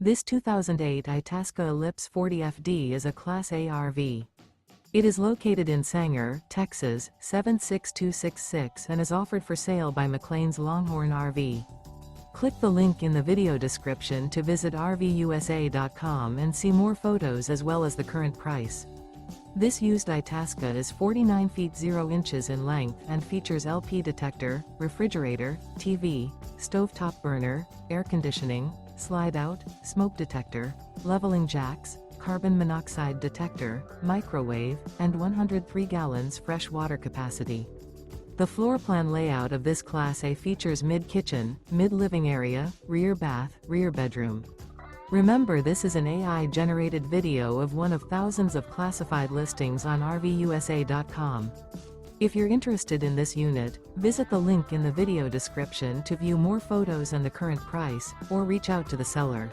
This 2008 Itasca Ellipse 40FD is a Class A RV. It is located in Sanger, Texas, 76266 and is offered for sale by McClain's Longhorn RV. Click the link in the video description to visit RVUSA.com and see more photos as well as the current price. This used Itasca is 49 feet 0 inches in length and features LP detector, refrigerator, TV, stovetop burner, air conditioning, slide-out, smoke detector, leveling jacks, carbon monoxide detector, microwave, and 103 gallons fresh water capacity. The floor plan layout of this Class A features mid-kitchen, mid-living area, rear bath, rear bedroom. Remember, this is an AI-generated video of one of thousands of classified listings on RVUSA.com. If you're interested in this unit, visit the link in the video description to view more photos and the current price, or reach out to the seller.